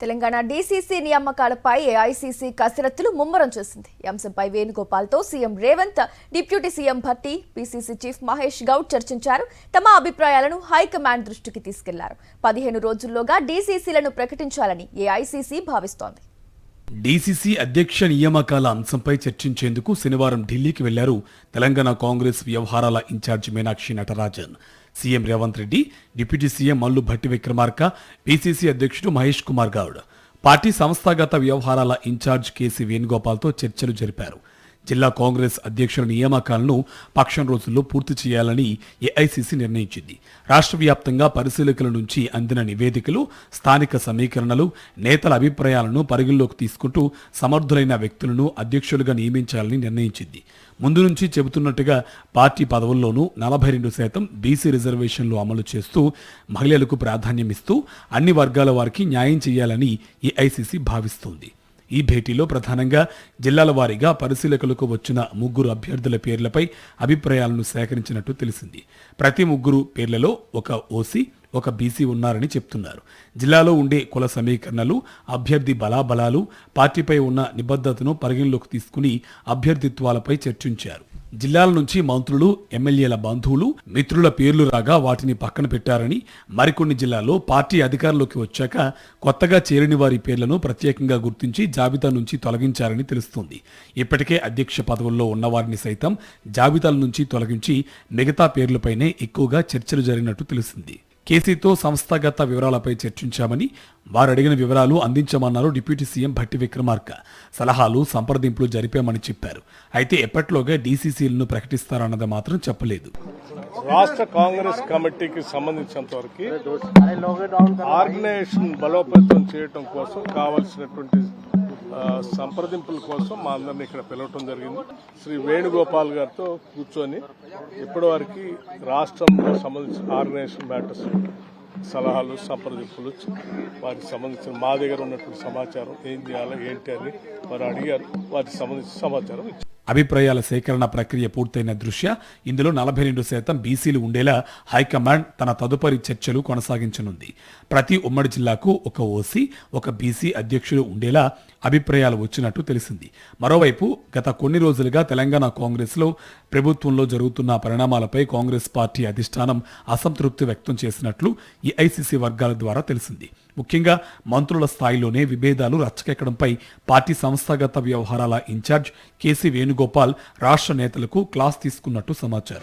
Telangana DCC నియామకాలపై AICC కసరత్తులు ముమ్మరం చేసింది. ఈ అంశంపై వేణుగోపాల్తో CM Revanth, deputy CM Bhatti, PCC chief Mahesh Goud చర్చించారు. తమ అభిప్రాయాలను హైకమాండ్ దృష్టికి తీసుకెళ్లారు. 15 రోజుల్లోగా డీసీసీలను ప్రకటించాలని ఏఐసీసీ భావిస్తోంది. డీసీసీ అధ్యక్ష నియామకాల అంశంపై చర్చించేందుకు శనివారం ఢిల్లీకి వెళ్లారు తెలంగాణ కాంగ్రెస్ వ్యవహారాల incharge Meenakshi Natarajan. CM Revanth Reddy, deputy CM Mallu Bhatti Vikramarka, PCC అధ్యక్షుడు మహేష్ కుమార్ గౌడ్, పార్టీ సంస్థాగత వ్యవహారాల ఇన్ఛార్జ్ కేసీ వేణుగోపాల్తో చర్చలు జరిపారు. జిల్లా కాంగ్రెస్ అధ్యక్షుల నియామకాలను పక్షం రోజుల్లో పూర్తి చేయాలని ఏఐసీసీ నిర్ణయించింది. రాష్ట్ర వ్యాప్తంగా పరిశీలకుల నుంచి అందిన నివేదికలు, స్థానిక సమీకరణలు, నేతల అభిప్రాయాలను పరిగణలోకి తీసుకుంటూ సమర్థులైన వ్యక్తులను అధ్యక్షులుగా నియమించాలని నిర్ణయించింది. ముందు నుంచి చెబుతున్నట్టుగా పార్టీ పదవుల్లోనూ 42% బీసీ రిజర్వేషన్లు అమలు చేస్తూ మహిళలకు ప్రాధాన్యమిస్తూ అన్ని వర్గాల వారికి న్యాయం చేయాలని ఏఐసీసీ భావిస్తోంది. ఈ భేటీలో ప్రధానంగా జిల్లాల వారీగా పరిశీలకులకు వచ్చిన 3 అభ్యర్థుల పేర్లపై అభిప్రాయాలను సేకరించినట్టు తెలిసింది. ప్రతి 3 పేర్లలో ఒక ఓసీ, ఒక బీసీ ఉన్నారని చెప్తున్నారు. జిల్లాలో ఉండే కుల సమీకరణలు, అభ్యర్థి బలాబలాలు, పార్టీపై ఉన్న నిబద్ధతను పరిగణలోకి తీసుకుని అభ్యర్థిత్వాలపై చర్చించారు. జిల్లాల నుంచి మంత్రులు, ఎమ్మెల్యేల బంధువులు, మిత్రుల పేర్లు రాగా వాటిని పక్కన పెట్టారని, మరికొన్ని జిల్లాల్లో పార్టీ అధికారంలోకి వచ్చాక కొత్తగా చేరిన వారి పేర్లను ప్రత్యేకంగా గుర్తించి జాబితా నుంచి తొలగించారని తెలుస్తోంది. ఇప్పటికే అధ్యక్ష పదవుల్లో ఉన్నవారిని సైతం జాబితాల నుంచి తొలగించి మిగతా పేర్లపైనే ఎక్కువగా చర్చలు జరిగినట్టు తెలిసింది. కేసీతో సంస్థాగత వివరాలపై చర్చించామని, వారు అడిగిన వివరాలు అందించమన్నారు డిప్యూటీ సీఎం భట్టి విక్రమార్క. సలహాలు, సంప్రదింపులు జరిపామని చెప్పారు. అయితే ఎప్పటిలోగా డీసీసీలను ప్రకటిస్తారన్నది మాత్రం చెప్పలేదు. రాష్ట్ర కాంగ్రెస్ కమిటీకి సంబంధించినంత వరకు ఆర్గనైజేషన్ బలోపేతం చేయడం కోసం కావాల్సినటువంటి సంప్రదింపుల కోసం మా అందరినీ ఇక్కడ పిలవటం జరిగింది. శ్రీ వేణుగోపాల్ గారితో కూర్చొని ఇప్పటివరకు రాష్ట్రంలో సంబంధించిన ఆర్గనైజేషన్ మ్యాటర్స్ సలహాలు, సంప్రదింపులు, వారికి సంబంధించిన మా దగ్గర ఉన్నటువంటి సమాచారం ఏం చేయాలో ఏంటి అని వారు అడిగారు. వాటికి సంబంధించిన సమాచారం ఇచ్చారు. అభిప్రాయాల సేకరణ ప్రక్రియ పూర్తయిన దృష్ట్యా ఇందులో 42% బీసీలు ఉండేలా హైకమాండ్ తన తదుపరి చర్చలు కొనసాగించనుంది. ప్రతి ఉమ్మడి జిల్లాకు ఒక ఓసీ, ఒక బీసీ అధ్యక్షులు ఉండేలా అభిప్రాయాలు వచ్చినట్టు తెలిసింది. మరోవైపు గత కొన్ని రోజులుగా తెలంగాణ కాంగ్రెస్లో ప్రభుత్వంలో జరుగుతున్న పరిణామాలపై కాంగ్రెస్ పార్టీ అధిష్టానం అసంతృప్తి వ్యక్తం చేసినట్లు ఏఐసీసీ వర్గాల ద్వారా తెలిసింది. ముఖ్యంగా మంత్రుల స్థాయిలోనే విభేదాలు రచ్చకెక్కడంపై పార్టీ సంస్థాగత వ్యవహారాల ఇన్ఛార్జ్ కేసీ వేణుగోపాల్ రాష్ట్ర నేతలకు క్లాస్ తీసుకున్నట్టు సమాచారం.